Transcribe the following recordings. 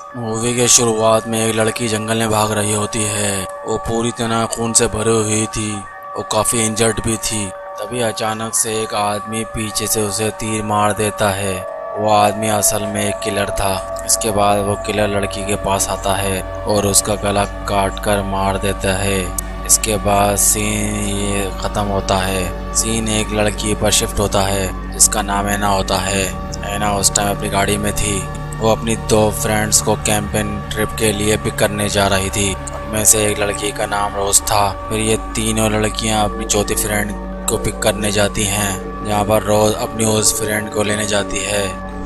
Movie के शुरुआत में एक लड़की जंगल में भाग रही होती है। वो पूरी तरह खून से भरी हुई थी। वो काफी इंजर्ड भी थी। तभी अचानक से एक आदमी पीछे से उसे तीर मार देता है। वो आदमी असल में एक किलर था। इसके बाद वो किलर लड़की के पास आता है और उसका गला काट कर मार देता है। इसके बाद सीन ये ख़त्म होता है। सीन एक लड़की पर शिफ्ट होता है जिसका नाम ऐना होता है। ऐना उस टाइम अपनी गाड़ी में थी। वो अपनी 2 फ्रेंड्स को कैंपिंग ट्रिप के लिए पिक करने जा रही थी। उनमें से एक लड़की का नाम रोज था। फिर ये तीनों लड़कियां अपनी चौथी फ्रेंड को पिक करने जाती हैं, जहाँ पर रोज अपनी उस फ्रेंड को लेने जाती है।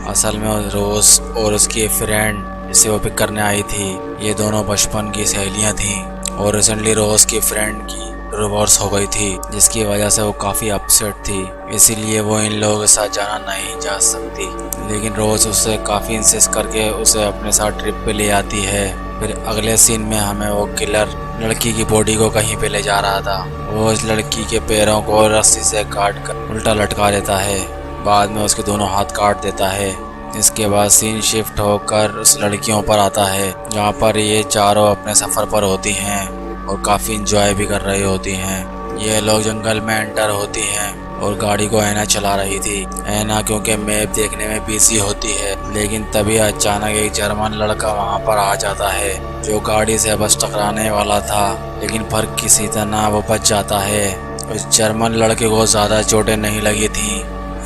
असल में रोज और उसकी फ्रेंड जिसे वो पिक करने आई थी, ये दोनों बचपन की सहेलियां थीं और रिसेंटली रोज की फ्रेंड की डिवोर्स हो गई थी, जिसकी वजह से वो काफ़ी अपसेट थी। इसीलिए वो इन लोगों के साथ जाना नहीं जा सकती। लेकिन रोज़ उससे काफ़ी इंसिस्ट करके उसे अपने साथ ट्रिप पे ले आती है। फिर अगले सीन में हमें वो किलर लड़की की बॉडी को कहीं पे ले जा रहा था। वो इस लड़की के पैरों को रस्सी से काट कर उल्टा लटका देता है। बाद में उसके दोनों हाथ काट देता है। इसके बाद सीन शिफ्ट होकर उस लड़कियों पर आता है, जहाँ पर ये चारों अपने सफ़र पर होती हैं और काफ़ी इंजॉय भी कर रही होती हैं। ये लोग जंगल में एंटर होती हैं और गाड़ी को ऐना चला रही थी। ऐना क्योंकि मैप देखने में बिजी होती है, लेकिन तभी अचानक एक जर्मन लड़का वहां पर आ जाता है जो गाड़ी से बस टकराने वाला था, लेकिन पर किसी तरह वो बच जाता है। उस जर्मन लड़के को ज़्यादा चोटें नहीं लगी थी,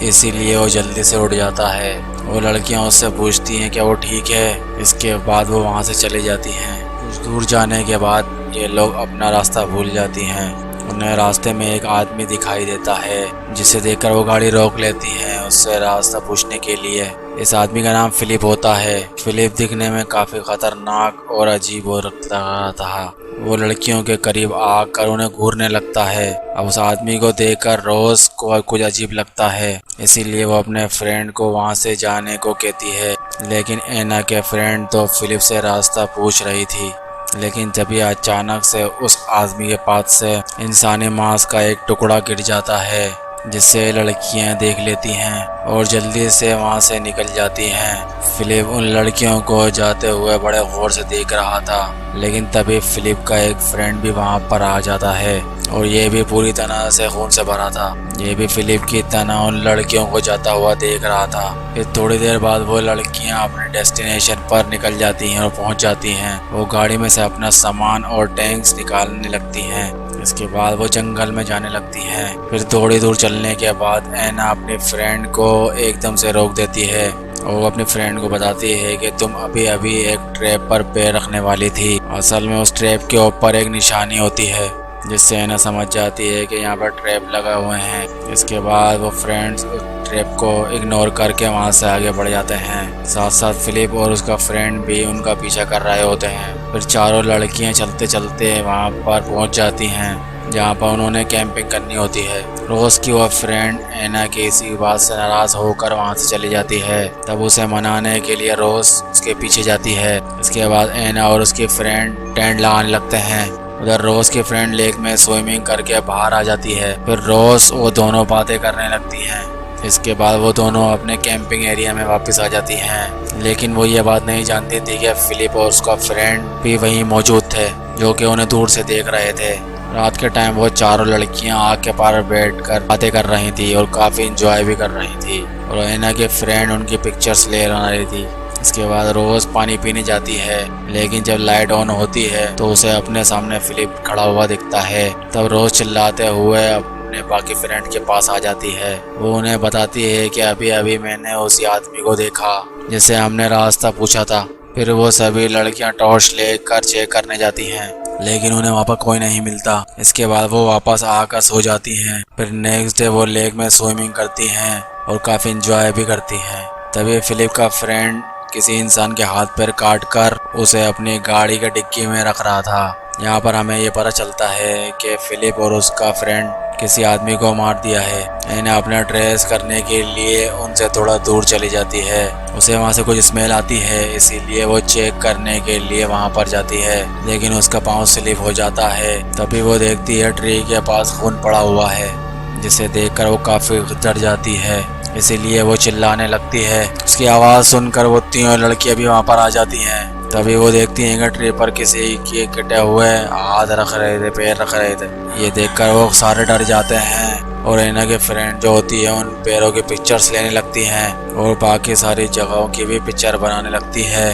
इसीलिए वो जल्दी से उठ जाता है। वो लड़कियां उससे पूछती हैं कि वो ठीक है। इसके बाद वो वहां से चली जाती हैं। कुछ दूर जाने के बाद ये लोग अपना रास्ता भूल जाती हैं। उन्हें रास्ते में एक आदमी दिखाई देता है, जिसे देखकर वो गाड़ी रोक लेती हैं उससे रास्ता पूछने के लिए। इस आदमी का नाम फिलिप होता है। फिलिप दिखने में काफ़ी खतरनाक और अजीब हो रहा था। वो लड़कियों के करीब आकर उन्हें घूरने लगता है। अब उस आदमी को देखकर रोज को कुछ अजीब लगता है, इसीलिए वो अपने फ्रेंड को वहाँ से जाने को कहती है। लेकिन ऐना के फ्रेंड तो फिलिप से रास्ता पूछ रही थी। लेकिन तभी अचानक से उस आदमी के पास से इंसानी मांस का एक टुकड़ा गिर जाता है, जिससे लड़कियां देख लेती हैं और जल्दी से वहां से निकल जाती हैं। फिलिप उन लड़कियों को जाते हुए बड़े गौर से देख रहा था, लेकिन तभी फिलिप का एक फ्रेंड भी वहां पर आ जाता है और ये भी पूरी तरह से खून से भरा था। ये भी फिलिप की तरह उन लड़कियों को जाता हुआ देख रहा था। फिर थोड़ी देर बाद वो लड़कियां अपने डेस्टिनेशन पर निकल जाती हैं और पहुंच जाती हैं। वो गाड़ी में से अपना सामान और टैंक्स निकालने लगती हैं। इसके बाद वो जंगल में जाने लगती हैं। फिर थोड़ी दूर चलने के बाद ऐना अपनी फ्रेंड को एकदम से रोक देती है और वो अपनी फ्रेंड को बताती है कि तुम अभी अभी एक ट्रैप पर पैर रखने वाली थी। असल में उस ट्रैप के ऊपर एक निशानी होती है, जिससे ऐना समझ जाती है कि यहाँ पर ट्रैप लगा हुए हैं। इसके बाद वो फ्रेंड्स उस ट्रैप को इग्नोर करके वहाँ से आगे बढ़ जाते हैं। साथ साथ फिलिप और उसका फ्रेंड भी उनका पीछा कर रहे होते हैं। फिर चारों लड़कियाँ चलते चलते वहाँ पर पहुँच जाती हैं, जहाँ पर उन्होंने कैंपिंग करनी होती है। रोज की वह फ्रेंड ऐना की इसी बात से नाराज होकर वहाँ से चली जाती है। तब उसे मनाने के लिए रोज उसके पीछे जाती है। इसके बाद ऐना और उसकी फ्रेंड टेंट लगाने लगते हैं। उधर रोज की फ्रेंड लेक में स्विमिंग करके बाहर आ जाती है। फिर रोज वो दोनों बातें करने लगती हैं। इसके बाद वो दोनों अपने कैंपिंग एरिया में वापस आ जाती हैं। लेकिन वो ये बात नहीं जानती थी कि फिलिप और उसका फ्रेंड भी वहीं मौजूद थे, जो कि उन्हें दूर से देख रहे थे। रात के टाइम वो चारों लड़कियां आग के पार बैठकर बातें कर रही थी और काफ़ी इंजॉय भी कर रही थी, और ऐना के फ्रेंड उनकी पिक्चर्स ले रही थी। इसके बाद रोज पानी पीने जाती है, लेकिन जब लाइट ऑन होती है तो उसे अपने सामने फिलिप खड़ा हुआ दिखता है। तब रोज चिल्लाते हुए अपने बाकी फ्रेंड के पास आ जाती है। वो उन्हें बताती है कि अभी अभी मैंने उसी आदमी को देखा जिसे हमने रास्ता पूछा था। फिर वो सभी लड़कियां टॉर्च लेकर चेक करने जाती हैं, लेकिन उन्हें वहाँ पर कोई नहीं मिलता। इसके बाद वो वापस आकर सो जाती हैं। फिर नेक्स्ट डे वो लेक में स्विमिंग करती हैं और काफ़ी इंजॉय भी करती हैं। तभी फिलिप का फ्रेंड किसी इंसान के हाथ पैर काट कर उसे अपनी गाड़ी के डिक्की में रख रहा था। यहाँ पर हमें ये पता चलता है कि फिलिप और उसका फ्रेंड किसी आदमी को मार दिया है। इन्हें अपना ट्रेस करने के लिए उनसे थोड़ा दूर चली जाती है। उसे वहाँ से कुछ स्मेल आती है, इसीलिए वो चेक करने के लिए वहाँ पर जाती है, लेकिन उसका पाँव स्लिप हो जाता है। तभी वो देखती है ट्री के पास खून पड़ा हुआ है, जिसे देखकर वो काफ़ी डर जाती है। इसीलिए वो चिल्लाने लगती है। उसकी आवाज़ सुनकर वो तीनों लड़कियां भी वहाँ पर आ जाती हैं तभी वो देखती हैं कि ट्री पर किसी के कटे हुए हाथ रख रहे थे, पैर रख रहे थे। ये देखकर वो सारे डर जाते हैं और ऐना के फ्रेंड जो होती है उन पैरों की पिक्चर्स लेने लगती हैं और बाकी सारी जगहों की भी पिक्चर बनाने लगती है।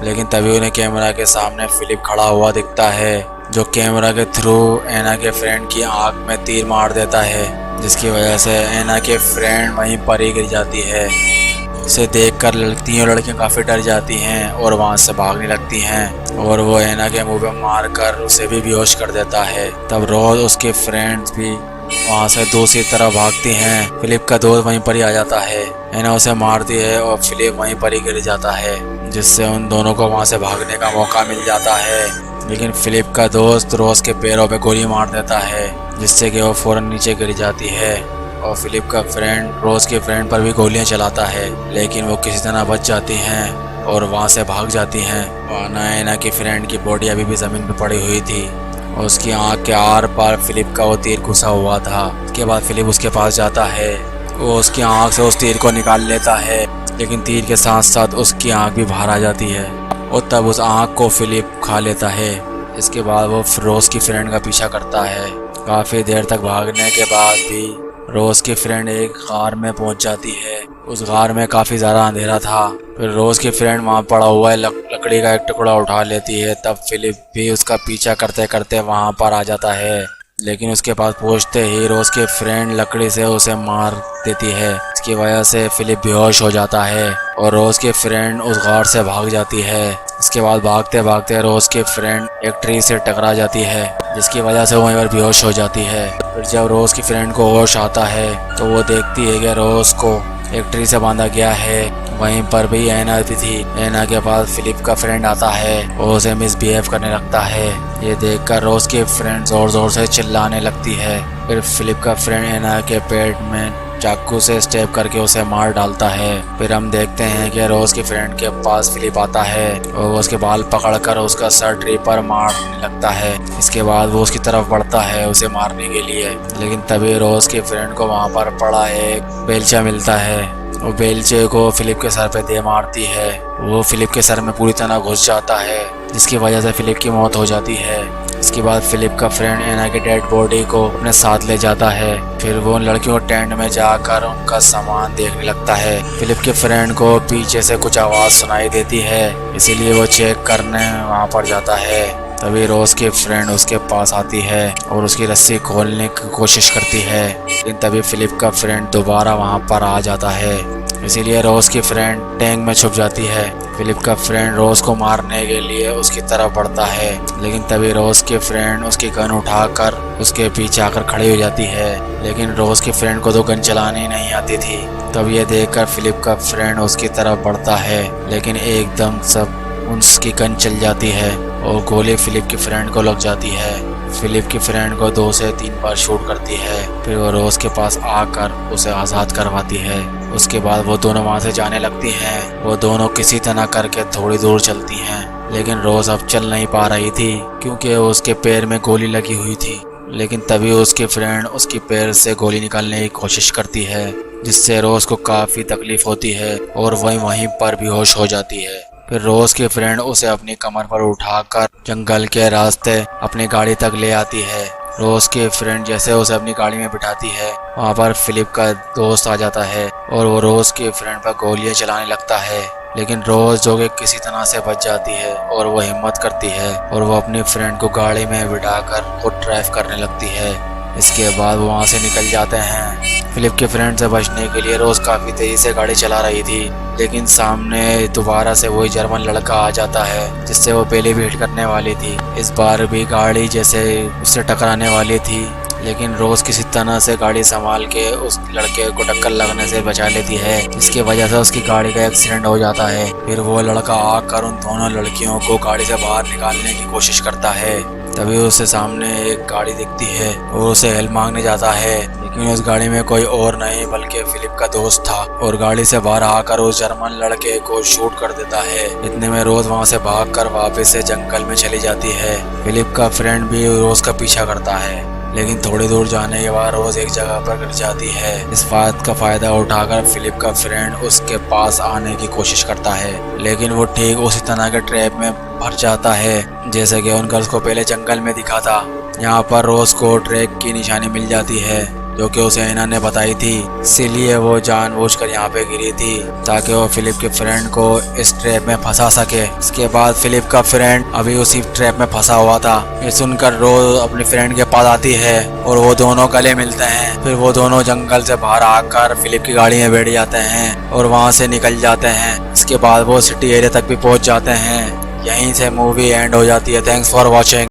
लेकिन तभी उन्हें कैमरा के सामने फिलिप खड़ा हुआ दिखता है, जो कैमरा के थ्रू ऐना के फ्रेंड की आंख में तीर मार देता है, जिसकी वजह से ऐना के फ्रेंड वहीं पर ही गिर जाती है। इसे देखकर तीनों लड़कियां काफ़ी डर जाती हैं और वहां से भागने लगती हैं और वो ऐना के मुंह पे मारकर उसे भी बेहोश कर देता है। तब रोज उसके फ्रेंड्स भी वहां से दूसरी तरफ भागती हैं। फिलिप का दोस्त वहीं पर ही आ जाता है। ऐना उसे मारती है और फिलिप वहीं पर ही गिर जाता है, जिससे उन दोनों को वहां से भागने का मौका मिल जाता है। लेकिन फिलिप का दोस्त रोज के पैरों पे गोली मार देता है, जिससे कि वो फौरन नीचे गिर जाती है और फिलिप का फ्रेंड रोज के फ्रेंड पर भी गोलियां चलाता है, लेकिन वो किसी तरह बच जाती हैं और वहां से भाग जाती हैं। वरना ऐना की फ्रेंड की बॉडी अभी भी जमीन पर पड़ी हुई थी और उसकी आंख के आर पार फिलिप का वो तीर घुसा हुआ था। उसके बाद फिलिप उसके पास जाता है, वो उसकी आंख से उस तीर को निकाल लेता है, लेकिन तीर के साथ साथ उसकी आंख भी बाहर आ जाती है और तब उस आंख को फिलिप खा लेता है। इसके बाद वो रोज की फ्रेंड का पीछा करता है। काफ़ी देर तक भागने के बाद भी रोज की फ्रेंड एक गार में पहुंच जाती है। उस गार में काफ़ी ज़्यादा अंधेरा था। फिर रोज की फ्रेंड वहां पड़ा हुआ है लकड़ी का एक टुकड़ा उठा लेती है। तब फिलिप भी उसका पीछा करते करते वहां पर आ जाता है, लेकिन उसके पास पहुंचते ही रोज की फ्रेंड लकड़ी से उसे मार देती है। इसकी वजह से फिलिप बेहोश हो जाता है और रोज की फ्रेंड उस गार से भाग जाती है। इसके बाद भागते भागते रोज की फ्रेंड एक ट्री से टकरा जाती है, जिसकी वजह से वो वहीं पर बेहोश हो जाती है। फिर जब रोज की फ्रेंड को होश आता है तो वो देखती है कि रोज को एक ट्री से बांधा गया है। वहीं पर भी ऐना भी थी। ऐना के पास फिलिप का फ्रेंड आता है और उसे मिसबिहेव करने लगता है। ये देखकर रोज की फ्रेंड जोर जोर से चिल्लाने लगती है। फिर फिलिप का फ्रेंड ऐना के पेट में चाकू से स्टेप करके उसे मार डालता है। फिर हम देखते हैं कि रोज की फ्रेंड के पास फिलिप आता है और वो उसके बाल पकड़कर उसका सर ट्री पर मारने लगता है। इसके बाद वो उसकी तरफ बढ़ता है उसे मारने के लिए, लेकिन तभी रोज की फ्रेंड को वहां पर पड़ा एक बेलचा मिलता है। वो बेलचे को फिलिप के सर पे दे मारती है। वो फिलिप के सर में पूरी तरह घुस जाता है, जिसकी वजह से फिलिप की मौत हो जाती है। इसके बाद फिलिप का फ्रेंड ऐना की डेड बॉडी को अपने साथ ले जाता है। फिर वो उन लड़कियों के टेंट में जाकर उनका सामान देखने लगता है। फिलिप के फ्रेंड को पीछे से कुछ आवाज़ सुनाई देती है, इसीलिए वो चेक करने वहाँ पर जाता है। तभी रोज की फ्रेंड उसके पास आती है और उसकी रस्सी खोलने की कोशिश करती है, लेकिन तभी फिलिप का फ्रेंड दोबारा वहाँ पर आ जाता है। इसीलिए रोज की फ्रेंड टैंक में छुप जाती है। फिलिप का फ्रेंड रोज को मारने के लिए उसकी तरफ बढ़ता है, लेकिन तभी रोज की फ्रेंड उसकी गन उठाकर उसके पीछे आकर खड़ी हो जाती है। लेकिन रोज की फ्रेंड को तो गन चलानी नहीं आती थी। तब ये देखकर फिलिप का फ्रेंड उसकी तरफ बढ़ता है, लेकिन एकदम सब उसकी गन चल जाती है और गोली फिलिप की फ्रेंड को लग जाती है। फिलिप की फ्रेंड को 2 से 3 बार शूट करती है। फिर वो रोज के पास आकर उसे आज़ाद करवाती है। उसके बाद वो दोनों वहाँ से जाने लगती हैं। वो दोनों किसी तरह करके थोड़ी दूर चलती हैं, लेकिन रोज अब चल नहीं पा रही थी क्योंकि उसके पैर में गोली लगी हुई थी। लेकिन तभी उसकी फ्रेंड उसकी पैर से गोली निकालने की कोशिश करती है, जिससे रोज को काफ़ी तकलीफ होती है और वहीं पर बेहोश हो जाती है। फिर रोज की फ्रेंड उसे अपनी कमर पर उठाकर जंगल के रास्ते अपनी गाड़ी तक ले आती है। रोज की फ्रेंड जैसे उसे अपनी गाड़ी में बिठाती है, वहाँ पर फिलिप का दोस्त आ जाता है और वो रोज की फ्रेंड पर गोलियां चलाने लगता है। लेकिन रोज जो कि किसी तरह से बच जाती है और वो हिम्मत करती है और वो अपनी फ्रेंड को गाड़ी में बिठाकर खुद ड्राइव करने लगती है। इसके बाद वो वहाँ से निकल जाते हैं। फिलिप के फ्रेंड से बचने के लिए रोज काफ़ी तेज़ी से गाड़ी चला रही थी, लेकिन सामने दोबारा से वही जर्मन लड़का आ जाता है जिससे वो पहले भी हिट करने वाली थी। इस बार भी गाड़ी जैसे उससे टकराने वाली थी, लेकिन रोज किसी तरह से गाड़ी संभाल के उस लड़के को टक्कर लगने से बचा लेती है, जिसकी वजह से उसकी गाड़ी का एक्सीडेंट हो जाता है। फिर वो लड़का आकर उन दोनों लड़कियों को गाड़ी से बाहर निकालने की कोशिश करता है। तभी उसे सामने एक गाड़ी दिखती है और उसे हेल्प मांगने जाता है, लेकिन उस गाड़ी में कोई और नहीं बल्कि फिलिप का दोस्त था और गाड़ी से बाहर आकर उस जर्मन लड़के को शूट कर देता है। इतने में रोज वहां से भागकर वापस से जंगल में चली जाती है। फिलिप का फ्रेंड भी रोज का पीछा करता है, लेकिन थोड़ी दूर जाने के बाद रोज एक जगह पर गिर जाती है। इस बात का फायदा उठाकर फिलिप का फ्रेंड उसके पास आने की कोशिश करता है, लेकिन वो ठीक उसी तरह के ट्रैप में भर जाता है जैसे कि उनका उसको पहले जंगल में दिखा था। यहाँ पर रोज को ट्रैक की निशानी मिल जाती है जो कि उसे ऐना ने बताई थी, इसीलिए वो जानबूझकर यहाँ पे गिरी थी ताकि वो फिलिप के फ्रेंड को इस ट्रैप में फंसा सके। इसके बाद फिलिप का फ्रेंड अभी उसी ट्रैप में फंसा हुआ था। ये सुनकर रोज अपने फ्रेंड के पास आती है और वो दोनों गले मिलते हैं। फिर वो दोनों जंगल से बाहर आकर फिलिप की गाड़ी में बैठ जाते हैं और वहाँ से निकल जाते हैं। इसके बाद वो सिटी एरिया तक भी पहुँच जाते हैं। यहीं से मूवी एंड हो जाती है। Thanks for watching.